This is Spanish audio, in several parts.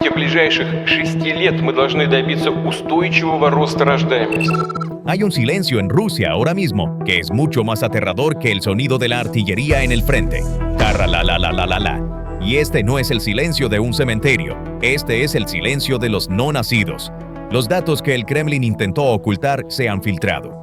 В ближайших 6 лет мы должны добиться устойчивого роста рождаемости. Hay un silencio en Rusia ahora mismo que es mucho más aterrador que el sonido de la artillería en el frente. Tarra la la la la la la. Y este no es el silencio de un cementerio, este es el silencio de los no nacidos. Los datos que el Kremlin intentó ocultar se han filtrado.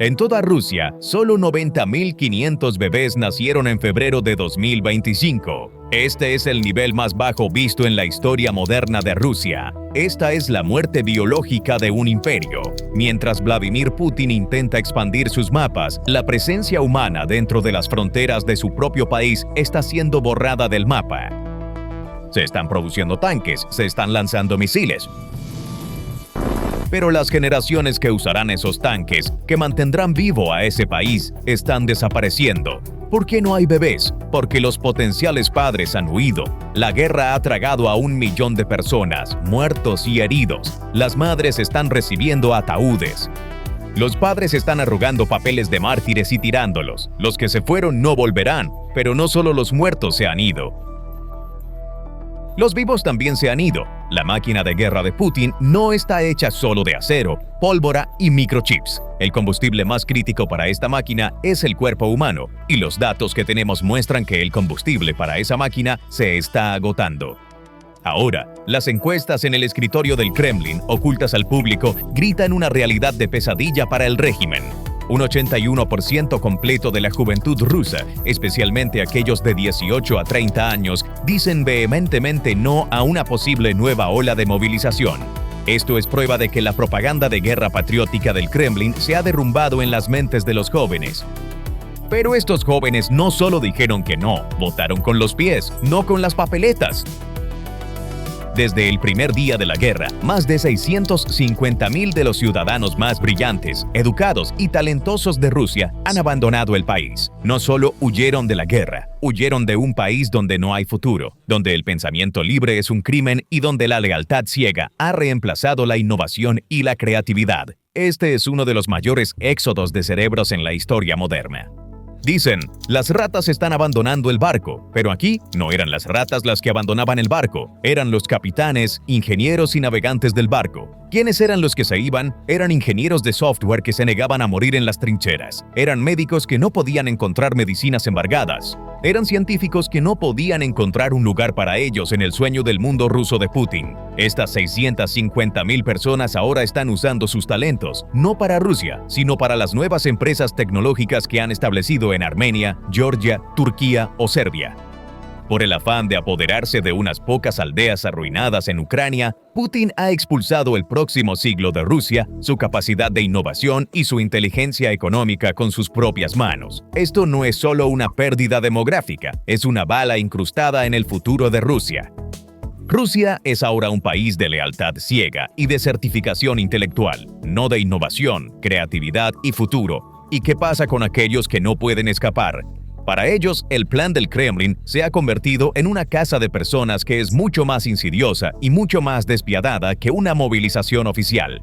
En toda Rusia, solo 90.500 bebés nacieron en febrero de 2025. Este es el nivel más bajo visto en la historia moderna de Rusia. Esta es la muerte biológica de un imperio. Mientras Vladimir Putin intenta expandir sus mapas, la presencia humana dentro de las fronteras de su propio país está siendo borrada del mapa. Se están produciendo tanques, se están lanzando misiles. Pero las generaciones que usarán esos tanques, que mantendrán vivo a ese país, están desapareciendo. ¿Por qué no hay bebés? Porque los potenciales padres han huido. La guerra ha tragado a 1 millón de personas, muertos y heridos. Las madres están recibiendo ataúdes. Los padres están arrugando papeles de mártires y tirándolos. Los que se fueron no volverán, pero no solo los muertos se han ido. Los vivos también se han ido. La máquina de guerra de Putin no está hecha solo de acero, pólvora y microchips. El combustible más crítico para esta máquina es el cuerpo humano, y los datos que tenemos muestran que el combustible para esa máquina se está agotando. Ahora, las encuestas en el escritorio del Kremlin, ocultas al público, gritan una realidad de pesadilla para el régimen. Un 81% completo de la juventud rusa, especialmente aquellos de 18 a 30 años, dicen vehementemente no a una posible nueva ola de movilización. Esto es prueba de que la propaganda de guerra patriótica del Kremlin se ha derrumbado en las mentes de los jóvenes. Pero estos jóvenes no solo dijeron que no, votaron con los pies, no con las papeletas. Desde el primer día de la guerra, más de 650.000 de los ciudadanos más brillantes, educados y talentosos de Rusia han abandonado el país. No solo huyeron de la guerra, huyeron de un país donde no hay futuro, donde el pensamiento libre es un crimen y donde la lealtad ciega ha reemplazado la innovación y la creatividad. Este es uno de los mayores éxodos de cerebros en la historia moderna. Dicen, las ratas están abandonando el barco, pero aquí no eran las ratas las que abandonaban el barco, eran los capitanes, ingenieros y navegantes del barco. ¿Quiénes eran los que se iban? Eran ingenieros de software que se negaban a morir en las trincheras. Eran médicos que no podían encontrar medicinas embargadas. Eran científicos que no podían encontrar un lugar para ellos en el sueño del mundo ruso de Putin. Estas 650.000 personas ahora están usando sus talentos, no para Rusia, sino para las nuevas empresas tecnológicas que han establecido en Armenia, Georgia, Turquía o Serbia. Por el afán de apoderarse de unas pocas aldeas arruinadas en Ucrania, Putin ha expulsado el próximo siglo de Rusia, su capacidad de innovación y su inteligencia económica con sus propias manos. Esto no es solo una pérdida demográfica, es una bala incrustada en el futuro de Rusia. Rusia es ahora un país de lealtad ciega y de certificación intelectual, no de innovación, creatividad y futuro. ¿Y qué pasa con aquellos que no pueden escapar? Para ellos, el plan del Kremlin se ha convertido en una caza de personas que es mucho más insidiosa y mucho más despiadada que una movilización oficial.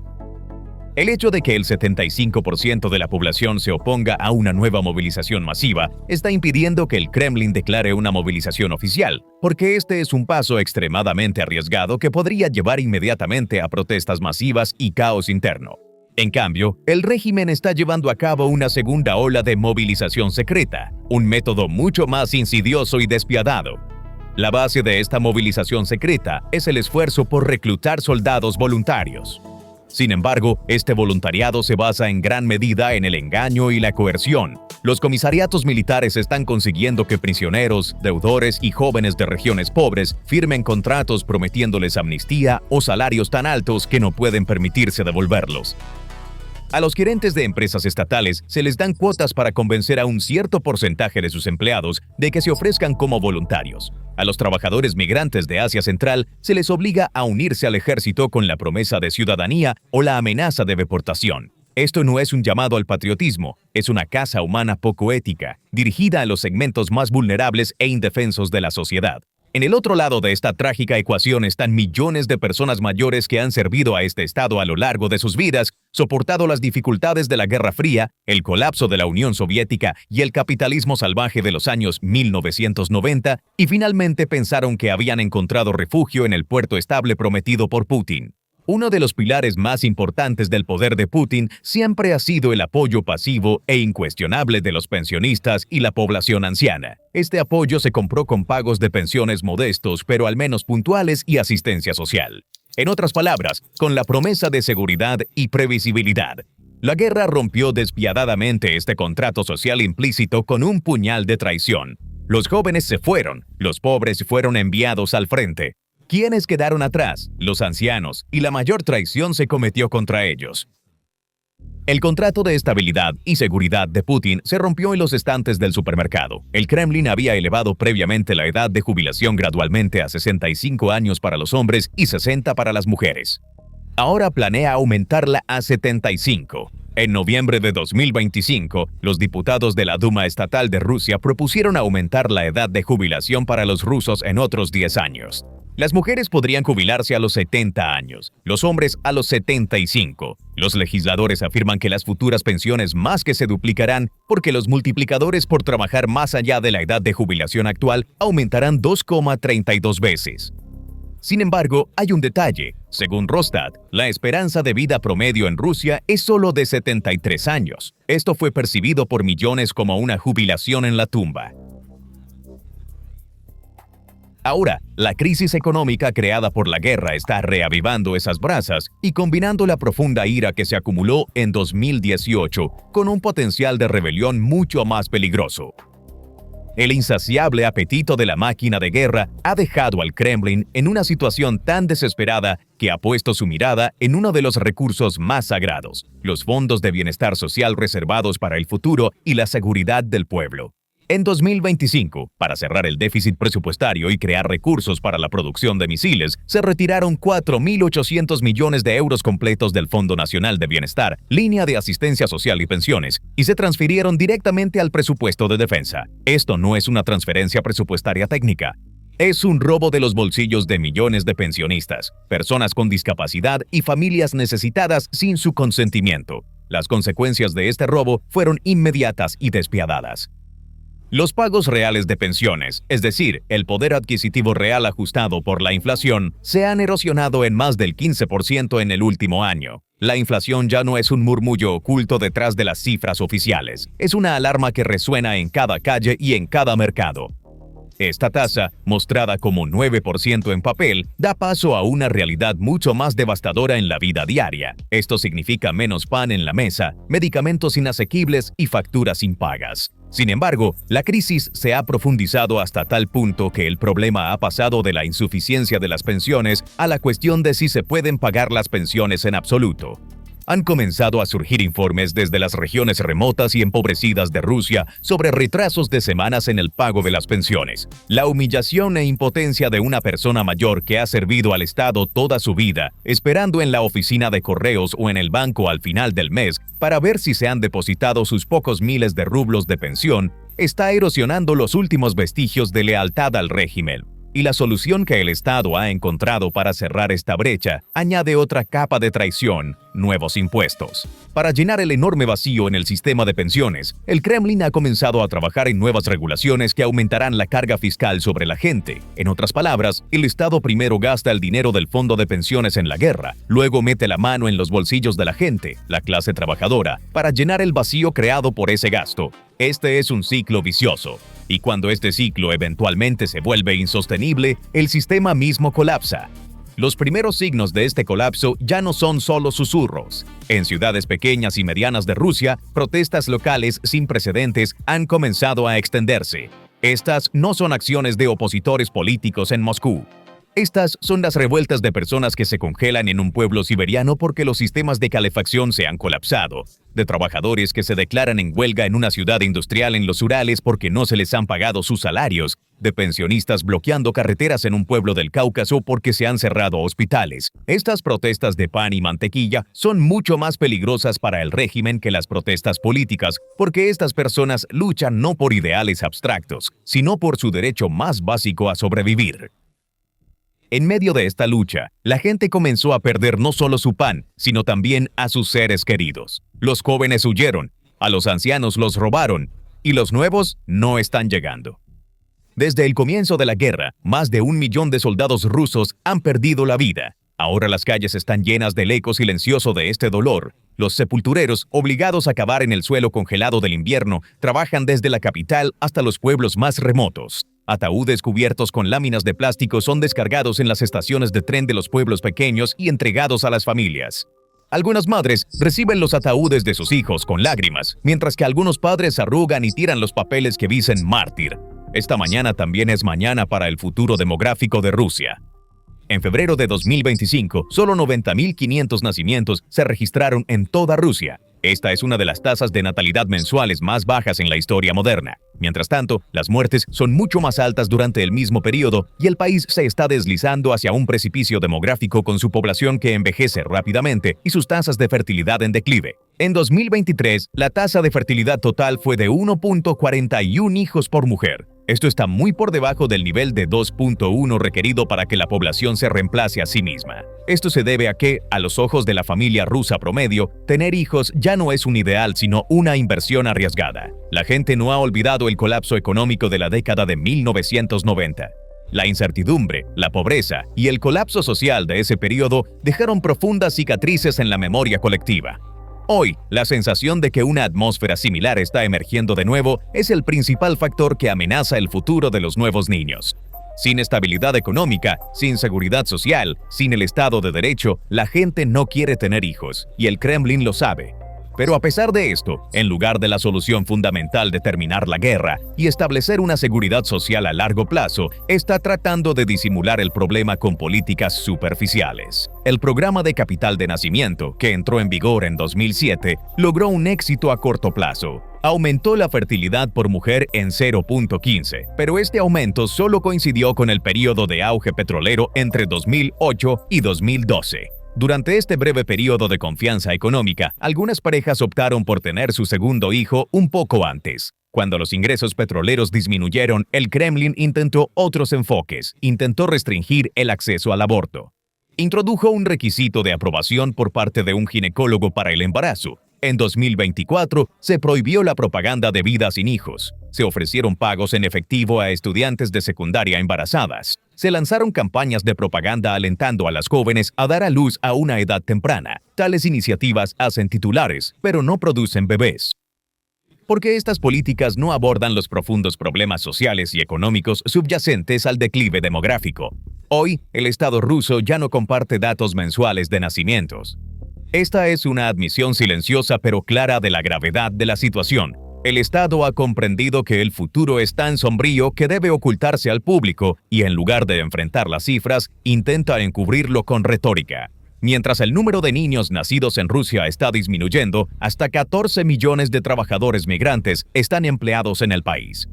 El hecho de que el 75% de la población se oponga a una nueva movilización masiva está impidiendo que el Kremlin declare una movilización oficial, porque este es un paso extremadamente arriesgado que podría llevar inmediatamente a protestas masivas y caos interno. En cambio, el régimen está llevando a cabo una segunda ola de movilización secreta, un método mucho más insidioso y despiadado. La base de esta movilización secreta es el esfuerzo por reclutar soldados voluntarios. Sin embargo, este voluntariado se basa en gran medida en el engaño y la coerción. Los comisariatos militares están consiguiendo que prisioneros, deudores y jóvenes de regiones pobres firmen contratos prometiéndoles amnistía o salarios tan altos que no pueden permitirse devolverlos. A los gerentes de empresas estatales se les dan cuotas para convencer a un cierto porcentaje de sus empleados de que se ofrezcan como voluntarios. A los trabajadores migrantes de Asia Central se les obliga a unirse al ejército con la promesa de ciudadanía o la amenaza de deportación. Esto no es un llamado al patriotismo, es una caza humana poco ética, dirigida a los segmentos más vulnerables e indefensos de la sociedad. En el otro lado de esta trágica ecuación están millones de personas mayores que han servido a este Estado a lo largo de sus vidas, soportado las dificultades de la Guerra Fría, el colapso de la Unión Soviética y el capitalismo salvaje de los años 1990, y finalmente pensaron que habían encontrado refugio en el puerto estable prometido por Putin. Uno de los pilares más importantes del poder de Putin siempre ha sido el apoyo pasivo e incuestionable de los pensionistas y la población anciana. Este apoyo se compró con pagos de pensiones modestos, pero al menos puntuales, y asistencia social. En otras palabras, con la promesa de seguridad y previsibilidad. La guerra rompió despiadadamente este contrato social implícito con un puñal de traición. Los jóvenes se fueron, los pobres fueron enviados al frente. ¿Quiénes quedaron atrás? Los ancianos, y la mayor traición se cometió contra ellos. El contrato de estabilidad y seguridad de Putin se rompió en los estantes del supermercado. El Kremlin había elevado previamente la edad de jubilación gradualmente a 65 años para los hombres y 60 para las mujeres. Ahora planea aumentarla a 75. En noviembre de 2025, los diputados de la Duma Estatal de Rusia propusieron aumentar la edad de jubilación para los rusos en otros 10 años. Las mujeres podrían jubilarse a los 70 años, los hombres a los 75. Los legisladores afirman que las futuras pensiones más que se duplicarán porque los multiplicadores por trabajar más allá de la edad de jubilación actual aumentarán 2,32 veces. Sin embargo, hay un detalle. Según Rosstat, la esperanza de vida promedio en Rusia es solo de 73 años. Esto fue percibido por millones como una jubilación en la tumba. Ahora, la crisis económica creada por la guerra está reavivando esas brasas y combinando la profunda ira que se acumuló en 2018 con un potencial de rebelión mucho más peligroso. El insaciable apetito de la máquina de guerra ha dejado al Kremlin en una situación tan desesperada que ha puesto su mirada en uno de los recursos más sagrados, los fondos de bienestar social reservados para el futuro y la seguridad del pueblo. En 2025, para cerrar el déficit presupuestario y crear recursos para la producción de misiles, se retiraron 4.800 millones de euros completos del Fondo Nacional de Bienestar, línea de asistencia social y pensiones, y se transfirieron directamente al presupuesto de defensa. Esto no es una transferencia presupuestaria técnica. Es un robo de los bolsillos de millones de pensionistas, personas con discapacidad y familias necesitadas sin su consentimiento. Las consecuencias de este robo fueron inmediatas y despiadadas. Los pagos reales de pensiones, es decir, el poder adquisitivo real ajustado por la inflación, se han erosionado en más del 15% en el último año. La inflación ya no es un murmullo oculto detrás de las cifras oficiales. Es una alarma que resuena en cada calle y en cada mercado. Esta tasa, mostrada como 9% en papel, da paso a una realidad mucho más devastadora en la vida diaria. Esto significa menos pan en la mesa, medicamentos inasequibles y facturas impagas. Sin embargo, la crisis se ha profundizado hasta tal punto que el problema ha pasado de la insuficiencia de las pensiones a la cuestión de si se pueden pagar las pensiones en absoluto. Han comenzado a surgir informes desde las regiones remotas y empobrecidas de Rusia sobre retrasos de semanas en el pago de las pensiones. La humillación e impotencia de una persona mayor que ha servido al Estado toda su vida, esperando en la oficina de correos o en el banco al final del mes para ver si se han depositado sus pocos miles de rublos de pensión, está erosionando los últimos vestigios de lealtad al régimen. Y la solución que el Estado ha encontrado para cerrar esta brecha añade otra capa de traición: nuevos impuestos. Para llenar el enorme vacío en el sistema de pensiones, el Kremlin ha comenzado a trabajar en nuevas regulaciones que aumentarán la carga fiscal sobre la gente. En otras palabras, el Estado primero gasta el dinero del fondo de pensiones en la guerra, luego mete la mano en los bolsillos de la gente, la clase trabajadora, para llenar el vacío creado por ese gasto. Este es un ciclo vicioso. Y cuando este ciclo eventualmente se vuelve insostenible, el sistema mismo colapsa. Los primeros signos de este colapso ya no son solo susurros. En ciudades pequeñas y medianas de Rusia, protestas locales sin precedentes han comenzado a extenderse. Estas no son acciones de opositores políticos en Moscú. Estas son las revueltas de personas que se congelan en un pueblo siberiano porque los sistemas de calefacción se han colapsado, de trabajadores que se declaran en huelga en una ciudad industrial en los Urales porque no se les han pagado sus salarios, de pensionistas bloqueando carreteras en un pueblo del Cáucaso porque se han cerrado hospitales. Estas protestas de pan y mantequilla son mucho más peligrosas para el régimen que las protestas políticas porque estas personas luchan no por ideales abstractos, sino por su derecho más básico a sobrevivir. En medio de esta lucha, la gente comenzó a perder no solo su pan, sino también a sus seres queridos. Los jóvenes huyeron, a los ancianos los robaron, y los nuevos no están llegando. Desde el comienzo de la guerra, más de 1 millón de soldados rusos han perdido la vida. Ahora las calles están llenas del eco silencioso de este dolor. Los sepultureros, obligados a cavar en el suelo congelado del invierno, trabajan desde la capital hasta los pueblos más remotos. Ataúdes cubiertos con láminas de plástico son descargados en las estaciones de tren de los pueblos pequeños y entregados a las familias. Algunas madres reciben los ataúdes de sus hijos con lágrimas, mientras que algunos padres arrugan y tiran los papeles que dicen mártir. Esta mañana también es mañana para el futuro demográfico de Rusia. En febrero de 2025, solo 90.500 nacimientos se registraron en toda Rusia. Esta es una de las tasas de natalidad mensuales más bajas en la historia moderna. Mientras tanto, las muertes son mucho más altas durante el mismo periodo y el país se está deslizando hacia un precipicio demográfico con su población que envejece rápidamente y sus tasas de fertilidad en declive. En 2023, la tasa de fertilidad total fue de 1.41 hijos por mujer. Esto está muy por debajo del nivel de 2.1 requerido para que la población se reemplace a sí misma. Esto se debe a que, a los ojos de la familia rusa promedio, tener hijos ya no es un ideal sino una inversión arriesgada. La gente no ha olvidado el colapso económico de la década de 1990. La incertidumbre, la pobreza y el colapso social de ese periodo dejaron profundas cicatrices en la memoria colectiva. Hoy, la sensación de que una atmósfera similar está emergiendo de nuevo es el principal factor que amenaza el futuro de los nuevos niños. Sin estabilidad económica, sin seguridad social, sin el Estado de Derecho, la gente no quiere tener hijos, y el Kremlin lo sabe. Pero a pesar de esto, en lugar de la solución fundamental de terminar la guerra y establecer una seguridad social a largo plazo, está tratando de disimular el problema con políticas superficiales. El programa de capital de nacimiento, que entró en vigor en 2007, logró un éxito a corto plazo. Aumentó la fertilidad por mujer en 0.15, pero este aumento solo coincidió con el periodo de auge petrolero entre 2008 y 2012. Durante este breve periodo de confianza económica, algunas parejas optaron por tener su segundo hijo un poco antes. Cuando los ingresos petroleros disminuyeron, el Kremlin intentó otros enfoques, intentó restringir el acceso al aborto. Introdujo un requisito de aprobación por parte de un ginecólogo para el embarazo. En 2024, se prohibió la propaganda de vida sin hijos. Se ofrecieron pagos en efectivo a estudiantes de secundaria embarazadas. Se lanzaron campañas de propaganda alentando a las jóvenes a dar a luz a una edad temprana. Tales iniciativas hacen titulares, pero no producen bebés. Porque estas políticas no abordan los profundos problemas sociales y económicos subyacentes al declive demográfico. Hoy, el Estado ruso ya no comparte datos mensuales de nacimientos. Esta es una admisión silenciosa pero clara de la gravedad de la situación. El Estado ha comprendido que el futuro es tan sombrío que debe ocultarse al público y en lugar de enfrentar las cifras, intenta encubrirlo con retórica. Mientras el número de niños nacidos en Rusia está disminuyendo, hasta 14 millones de trabajadores migrantes están empleados en el país.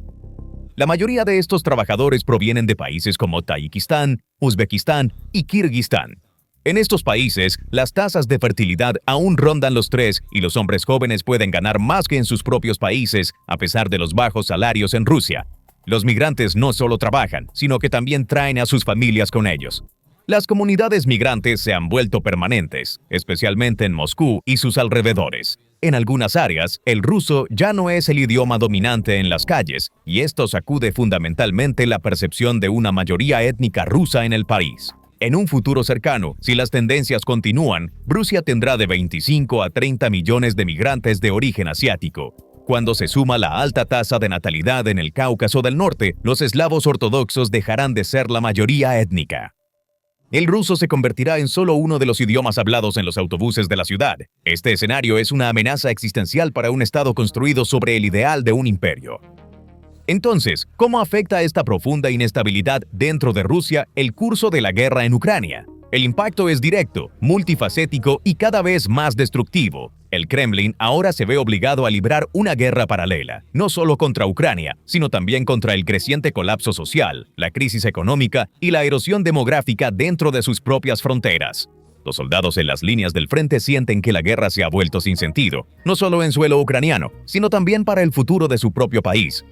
La mayoría de estos trabajadores provienen de países como Tayikistán, Uzbekistán y Kirguistán. En estos países, las tasas de fertilidad aún rondan los 3 y los hombres jóvenes pueden ganar más que en sus propios países, a pesar de los bajos salarios en Rusia. Los migrantes no solo trabajan, sino que también traen a sus familias con ellos. Las comunidades migrantes se han vuelto permanentes, especialmente en Moscú y sus alrededores. En algunas áreas, el ruso ya no es el idioma dominante en las calles, y esto sacude fundamentalmente la percepción de una mayoría étnica rusa en el país. En un futuro cercano, si las tendencias continúan, Rusia tendrá de 25 a 30 millones de migrantes de origen asiático. Cuando se suma la alta tasa de natalidad en el Cáucaso del Norte, los eslavos ortodoxos dejarán de ser la mayoría étnica. El ruso se convertirá en solo uno de los idiomas hablados en los autobuses de la ciudad. Este escenario es una amenaza existencial para un Estado construido sobre el ideal de un imperio. Entonces, ¿cómo afecta esta profunda inestabilidad dentro de Rusia el curso de la guerra en Ucrania? El impacto es directo, multifacético y cada vez más destructivo. El Kremlin ahora se ve obligado a librar una guerra paralela, no solo contra Ucrania, sino también contra el creciente colapso social, la crisis económica y la erosión demográfica dentro de sus propias fronteras. Los soldados en las líneas del frente sienten que la guerra se ha vuelto sin sentido, no solo en suelo ucraniano, sino también para el futuro de su propio país.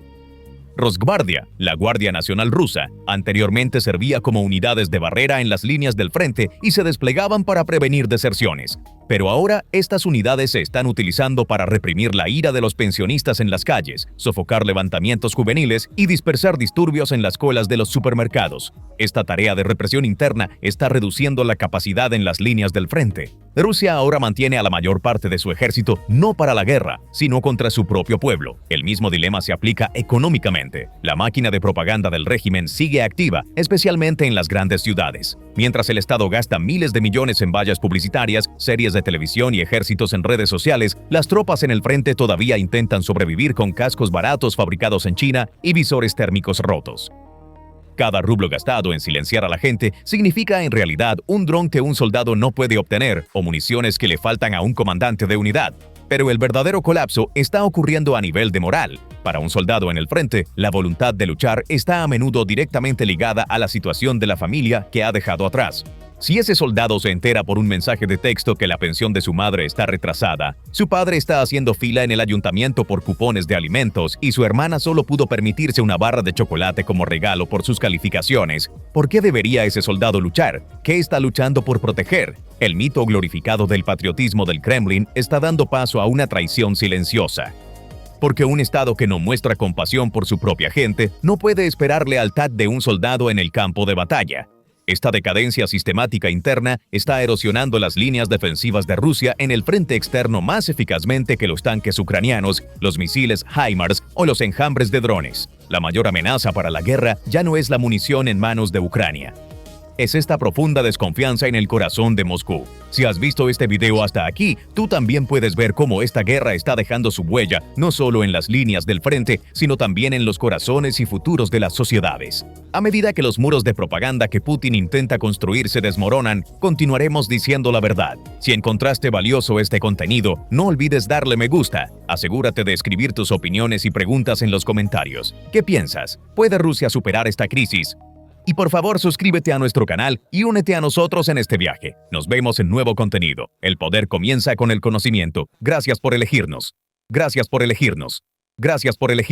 Rosgvardia, la Guardia Nacional rusa, anteriormente servía como unidades de barrera en las líneas del frente y se desplegaban para prevenir deserciones. Pero ahora estas unidades se están utilizando para reprimir la ira de los pensionistas en las calles, sofocar levantamientos juveniles y dispersar disturbios en las colas de los supermercados. Esta tarea de represión interna está reduciendo la capacidad en las líneas del frente. Rusia ahora mantiene a la mayor parte de su ejército no para la guerra, sino contra su propio pueblo. El mismo dilema se aplica económicamente. La máquina de propaganda del régimen sigue activa, especialmente en las grandes ciudades. Mientras el Estado gasta miles de millones en vallas publicitarias, series de televisión y ejércitos en redes sociales, las tropas en el frente todavía intentan sobrevivir con cascos baratos fabricados en China y visores térmicos rotos. Cada rublo gastado en silenciar a la gente significa en realidad un dron que un soldado no puede obtener o municiones que le faltan a un comandante de unidad. Pero el verdadero colapso está ocurriendo a nivel de moral. Para un soldado en el frente, la voluntad de luchar está a menudo directamente ligada a la situación de la familia que ha dejado atrás. Si ese soldado se entera por un mensaje de texto que la pensión de su madre está retrasada, su padre está haciendo fila en el ayuntamiento por cupones de alimentos y su hermana solo pudo permitirse una barra de chocolate como regalo por sus calificaciones, ¿por qué debería ese soldado luchar? ¿Qué está luchando por proteger? El mito glorificado del patriotismo del Kremlin está dando paso a una traición silenciosa. Porque un Estado que no muestra compasión por su propia gente no puede esperar lealtad de un soldado en el campo de batalla. Esta decadencia sistemática interna está erosionando las líneas defensivas de Rusia en el frente externo más eficazmente que los tanques ucranianos, los misiles HIMARS o los enjambres de drones. La mayor amenaza para la guerra ya no es la munición en manos de Ucrania. Es esta profunda desconfianza en el corazón de Moscú. Si has visto este video hasta aquí, tú también puedes ver cómo esta guerra está dejando su huella no solo en las líneas del frente, sino también en los corazones y futuros de las sociedades. A medida que los muros de propaganda que Putin intenta construir se desmoronan, continuaremos diciendo la verdad. Si encontraste valioso este contenido, no olvides darle me gusta. Asegúrate de escribir tus opiniones y preguntas en los comentarios. ¿Qué piensas? ¿Puede Rusia superar esta crisis? Y por favor suscríbete a nuestro canal y únete a nosotros en este viaje. Nos vemos en nuevo contenido. El poder comienza con el conocimiento. Gracias por elegirnos. Gracias por elegirnos. Gracias por elegirnos.